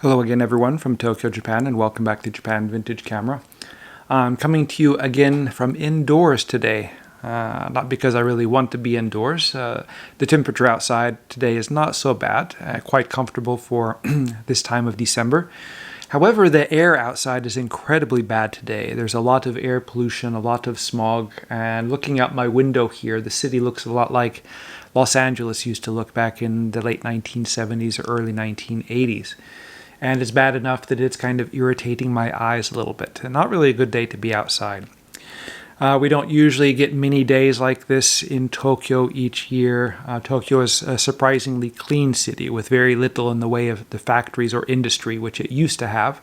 Hello again everyone from Tokyo, Japan, and welcome back to Japan Vintage Camera. I'm coming to you again from indoors today, not because I really want to be indoors. The temperature outside today is not so bad, quite comfortable for this time of December. However, the air outside is incredibly bad today. There's a lot of air pollution, a lot of smog, and looking out my window here, the city looks a lot like Los Angeles used to look back in the late 1970s or early 1980s. And it's bad enough that it's kind of irritating my eyes a little bit. And not really a good day to be outside. We don't usually get many days like this in Tokyo each year. Tokyo is a surprisingly clean city with very little in the way of the factories or industry, which it used to have.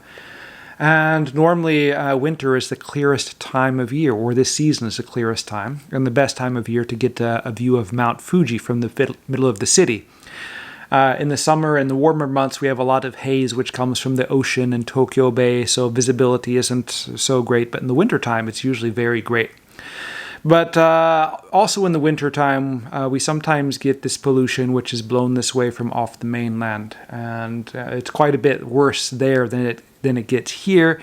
And normally winter is the clearest time of year, or this season is the clearest time, and the best time of year to get a view of Mount Fuji from the middle of the city. In the summer and the warmer months, we have a lot of haze, which comes from the ocean and Tokyo Bay, so visibility isn't so great. But in the wintertime, it's usually very great. But also in the wintertime, we sometimes get this pollution, which is blown this way from off the mainland. And it's quite a bit worse there than it gets here.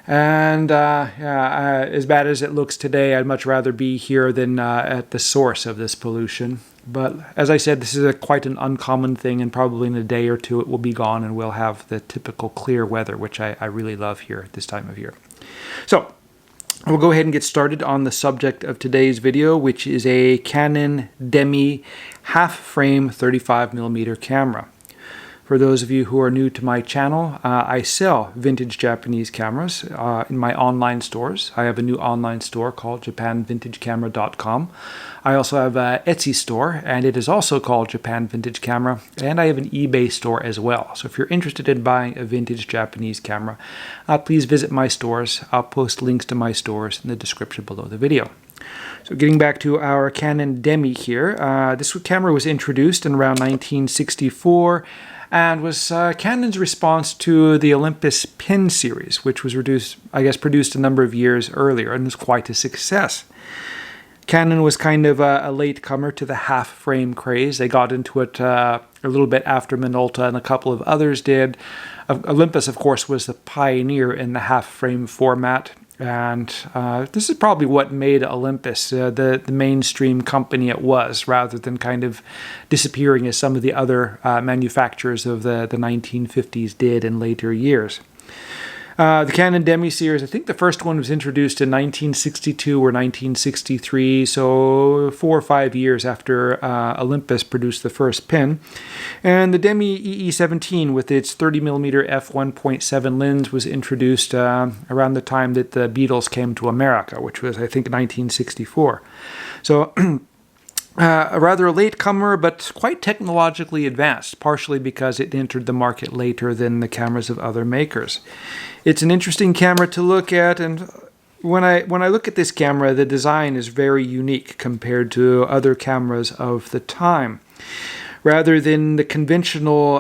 And as bad as it looks today, I'd much rather be here than at the source of this pollution. But as I said, this is quite an uncommon thing, and probably in a day or two it will be gone and we'll have the typical clear weather, which I really love here at this time of year. So we'll go ahead and get started on the subject of today's video, which is a Canon Demi half-frame 35mm camera. For those of you who are new to my channel, I sell vintage Japanese cameras in my online stores. I have a new online store called japanvintagecamera.com. I also have an Etsy store, and it is also called Japan Vintage Camera, and I have an eBay store as well. So if you're interested in buying a vintage Japanese camera, please visit my stores. I'll post links to my stores in the description below the video. So getting back to our Canon Demi here, this camera was introduced in around 1964, and was Canon's response to the Olympus Pen series, which was produced a number of years earlier and was quite a success. Canon was kind of a latecomer to the half-frame craze. They got into it a little bit after Minolta and a couple of others did. Olympus, of course, was the pioneer in the half-frame format. And this is probably what made Olympus the mainstream company it was, rather than kind of disappearing as some of the other manufacturers of the 1950s did in later years. The Canon Demi series, I think the first one was introduced in 1962 or 1963, so 4 or 5 years after Olympus produced the first pen. And the Demi EE17 with its 30mm f1.7 lens was introduced around the time that the Beatles came to America, which was, I think, 1964. So a rather latecomer, but quite technologically advanced, partially because it entered the market later than the cameras of other makers. It's an interesting camera to look at, and when I look at this camera, the design is very unique compared to other cameras of the time. Rather than the conventional,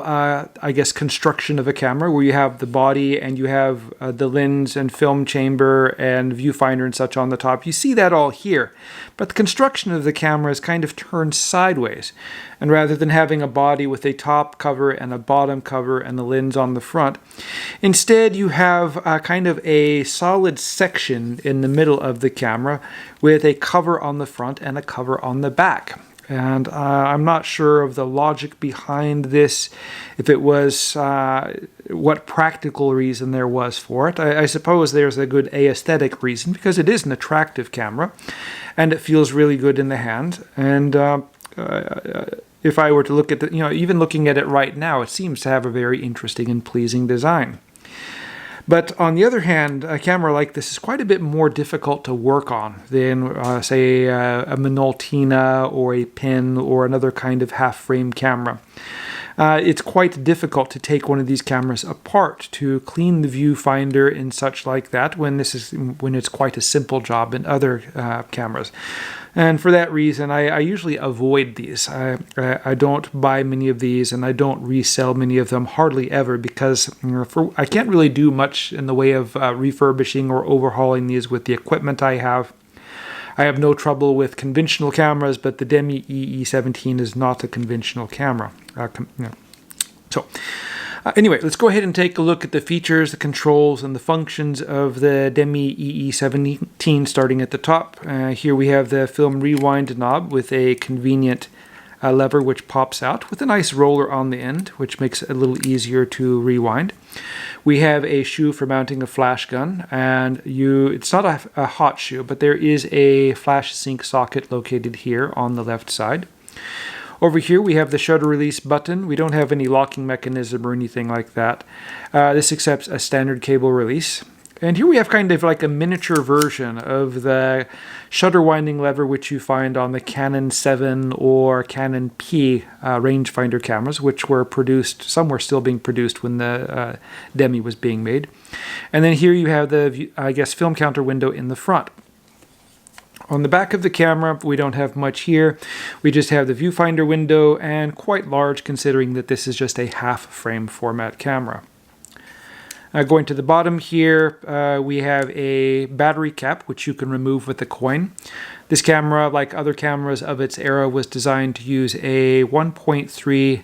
construction of a camera where you have the body and you have the lens and film chamber and viewfinder and such on the top. You see that all here. But the construction of the camera is kind of turned sideways. And rather than having a body with a top cover and a bottom cover and the lens on the front, instead you have kind of a solid section in the middle of the camera with a cover on the front and a cover on the back. And I'm not sure of the logic behind this, if it was what practical reason there was for it. I suppose there's a good aesthetic reason, because it is an attractive camera and it feels really good in the hand. And if I were to look at even looking at it right now, it seems to have a very interesting and pleasing design. But on the other hand, a camera like this is quite a bit more difficult to work on than, say, a Minolta or a Pen or another kind of half-frame camera. It's quite difficult to take one of these cameras apart to clean the viewfinder and such like that when it's quite a simple job in other cameras. And for that reason, I usually avoid these. I don't buy many of these, and I don't resell many of them, hardly ever, because I can't really do much in the way of refurbishing or overhauling these with the equipment I have. I have no trouble with conventional cameras, but the Demi EE17 is not a conventional camera. Anyway, let's go ahead and take a look at the features, the controls, and the functions of the Demi EE17 starting at the top. Here we have the film rewind knob with a convenient lever which pops out with a nice roller on the end, which makes it a little easier to rewind. We have a shoe for mounting a flash gun, and it's not a hot shoe, but there is a flash sync socket located here on the left side. Over here we have the shutter release button. We don't have any locking mechanism or anything like that. This accepts a standard cable release. And here we have kind of like a miniature version of the shutter winding lever which you find on the Canon 7 or Canon P rangefinder cameras, which were produced, some were still being produced when the Demi was being made. And then here you have the, film counter window in the front. On the back of the camera, we don't have much here. We just have the viewfinder window, and quite large considering that this is just a half-frame format camera. Going to the bottom here, we have a battery cap, which you can remove with a coin. This camera, like other cameras of its era, was designed to use a 1.3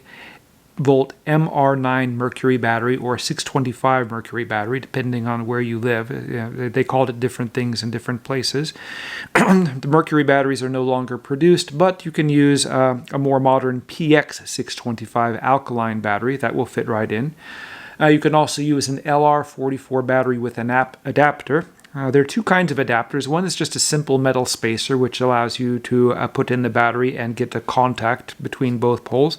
volt MR9 mercury battery or 625 mercury battery, depending on where you live. They called it different things in different places. The mercury batteries are no longer produced, but you can use a more modern PX 625 alkaline battery that will fit right in. You can also use an LR44 battery with an adapter. There are two kinds of adapters. One is just a simple metal spacer, which allows you to put in the battery and get a contact between both poles.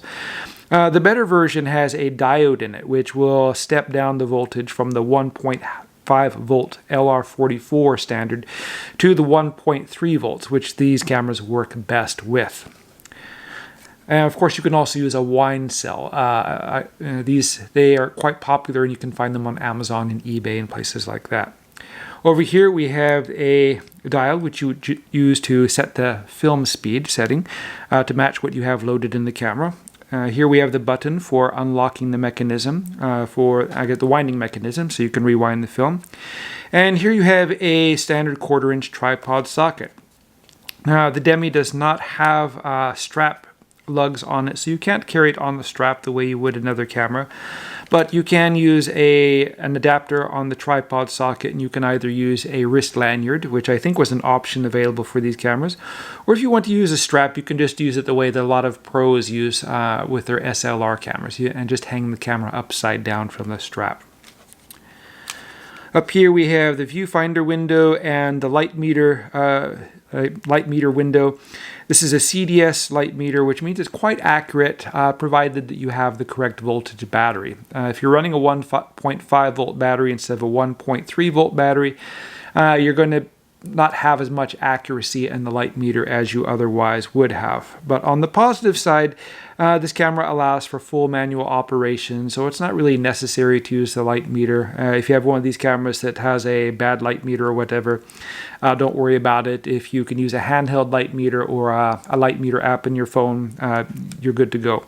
The better version has a diode in it, which will step down the voltage from the 1.5 volt LR44 standard to the 1.3 volts, which these cameras work best with. And of course, you can also use a wine cell. They are quite popular, and you can find them on Amazon and eBay and places like that. Over here, we have a dial which you would use to set the film speed setting to match what you have loaded in the camera. Here we have the button for unlocking the mechanism, the winding mechanism, so you can rewind the film. And here you have a standard 1/4-inch tripod socket. Now, the Demi does not have strap lugs on it, so you can't carry it on the strap the way you would another camera, but you can use an adapter on the tripod socket, and you can either use a wrist lanyard, which I think was an option available for these cameras, or if you want to use a strap, you can just use it the way that a lot of pros use with their SLR cameras, and just hang the camera upside down from the strap. Up here we have the viewfinder window and the light meter window. This is a CDS light meter, which means it's quite accurate, provided that you have the correct voltage battery. If you're running a 1.5 volt battery instead of a 1.3 volt battery, you're going to not have as much accuracy in the light meter as you otherwise would have. But on the positive side, this camera allows for full manual operation, so it's not really necessary to use the light meter. If you have one of these cameras that has a bad light meter or whatever, don't worry about it. If you can use a handheld light meter or a light meter app in your phone, you're good to go.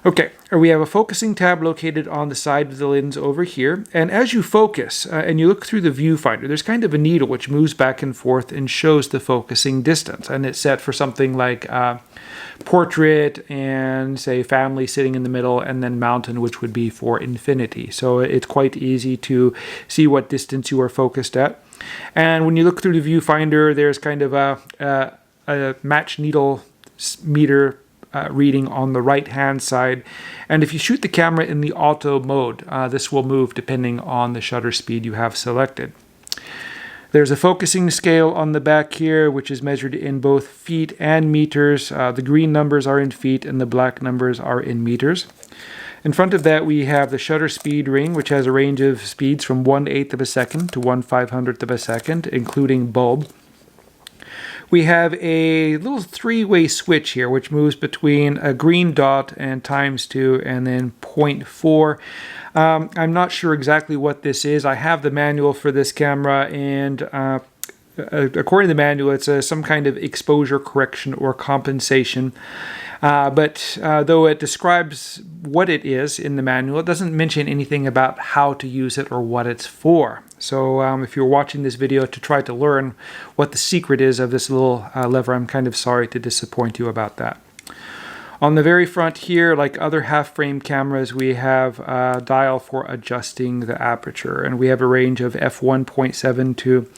Okay, we have a focusing tab located on the side of the lens over here, and as you focus and you look through the viewfinder, there's kind of a needle which moves back and forth and shows the focusing distance, and it's set for something like portrait and say family sitting in the middle, and then mountain, which would be for infinity. So it's quite easy to see what distance you are focused at. And when you look through the viewfinder, there's kind of a match needle meter reading on the right hand side, and if you shoot the camera in the auto mode, this will move depending on the shutter speed you have selected. There's a focusing scale on the back here, which is measured in both feet and meters. The green numbers are in feet and the black numbers are in meters. In front of that, we have the shutter speed ring, which has a range of speeds from 1/8 of a second to 1/500th of a second, including bulb. We have a little three-way switch here, which moves between a green dot and ×2 and then 0.4. I'm not sure exactly what this is. I have the manual for this camera, and according to the manual, it's some kind of exposure correction or compensation. But though it describes what it is in the manual, it doesn't mention anything about how to use it or what it's for. So if you're watching this video to try to learn what the secret is of this little lever, I'm kind of sorry to disappoint you about that. On the very front here, like other half-frame cameras, we have a dial for adjusting the aperture, and we have a range of f1.7 to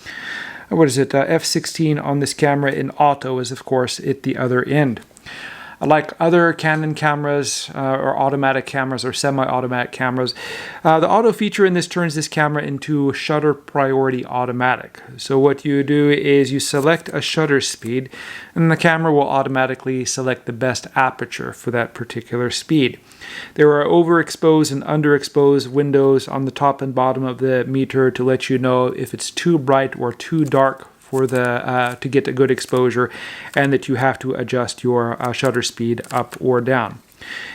f16 on this camera, and auto is of course at the other end. Like other Canon cameras or automatic cameras or semi-automatic cameras, the auto feature in this turns this camera into shutter priority automatic. So what you do is you select a shutter speed and the camera will automatically select the best aperture for that particular speed. There are overexposed and underexposed windows on the top and bottom of the meter to let you know if it's too bright or too dark for the to get a good exposure, and that you have to adjust your shutter speed up or down.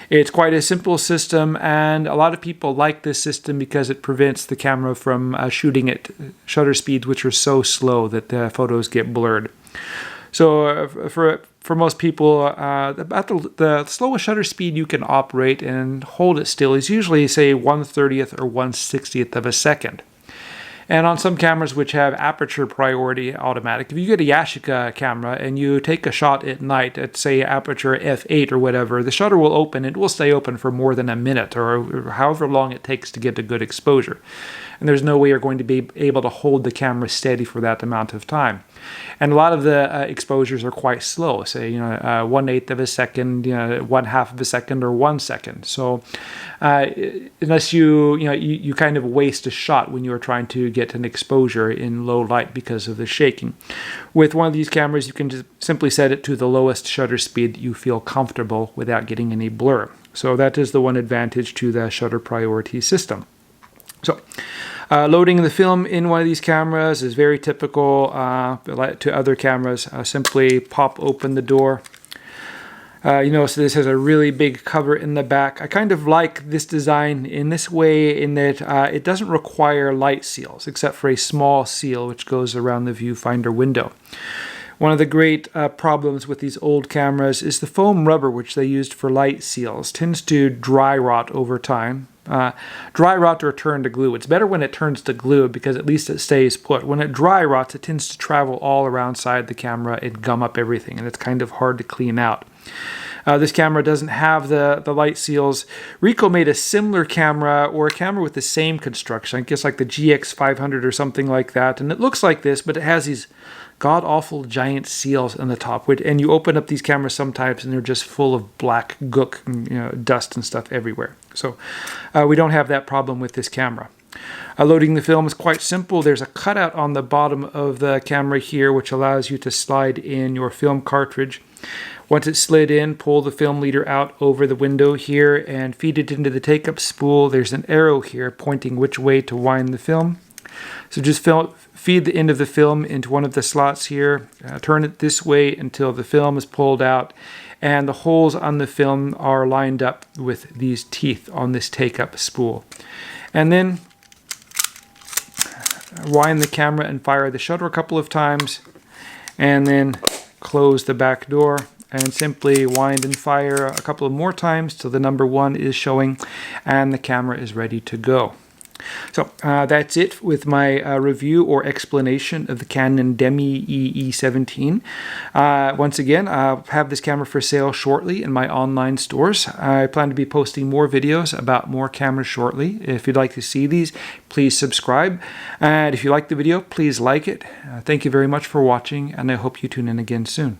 It's quite a simple system, and a lot of people like this system because it prevents the camera from shooting at shutter speeds which are so slow that the photos get blurred. So for most people, about the slowest shutter speed you can operate and hold it still is usually, say, 1/30th or 1/60th of a second. And on some cameras which have aperture priority automatic, if you get a Yashica camera and you take a shot at night at, say, aperture f8 or whatever, the shutter will open. It will stay open for more than a minute or however long it takes to get a good exposure. And there's no way you're going to be able to hold the camera steady for that amount of time. And a lot of the exposures are quite slow, say 1/8 of a second, 1/2 of a second, or 1 second. So unless you kind of waste a shot when you are trying to get an exposure in low light because of the shaking. With one of these cameras, you can just simply set it to the lowest shutter speed that you feel comfortable without getting any blur. So that is the one advantage to the shutter priority system. So loading the film in one of these cameras is very typical to other cameras. Simply pop open the door. You notice this has a really big cover in the back. I kind of like this design in this way in that it doesn't require light seals except for a small seal which goes around the viewfinder window. One of the great problems with these old cameras is the foam rubber which they used for light seals tends to dry rot over time. Dry rot or turn to glue. It's better when it turns to glue because at least it stays put. When it dry rots, it tends to travel all around inside the camera and gum up everything, and it's kind of hard to clean out. This camera doesn't have the light seals. Ricoh made a similar camera, or a camera with the same construction, I guess like the GX500 or something like that, and it looks like this, but it has these god-awful giant seals on the top, and you open up these cameras sometimes and they're just full of black gook and dust and stuff everywhere. So we don't have that problem with this camera. Loading the film is quite simple. There's a cutout on the bottom of the camera here which allows you to slide in your film cartridge. Once it's slid in, pull the film leader out over the window here and feed it into the take-up spool. There's an arrow here pointing which way to wind the film. So just feed the end of the film into one of the slots here, turn it this way until the film is pulled out, and the holes on the film are lined up with these teeth on this take-up spool. And then wind the camera and fire the shutter a couple of times, and then close the back door and simply wind and fire a couple of more times till the number 1 is showing and the camera is ready to go. So that's it with my review or explanation of the Canon Demi EE17. Once again, I'll have this camera for sale shortly in my online stores. I plan to be posting more videos about more cameras shortly. If you'd like to see these, please subscribe. And if you like the video, please like it. Thank you very much for watching, and I hope you tune in again soon.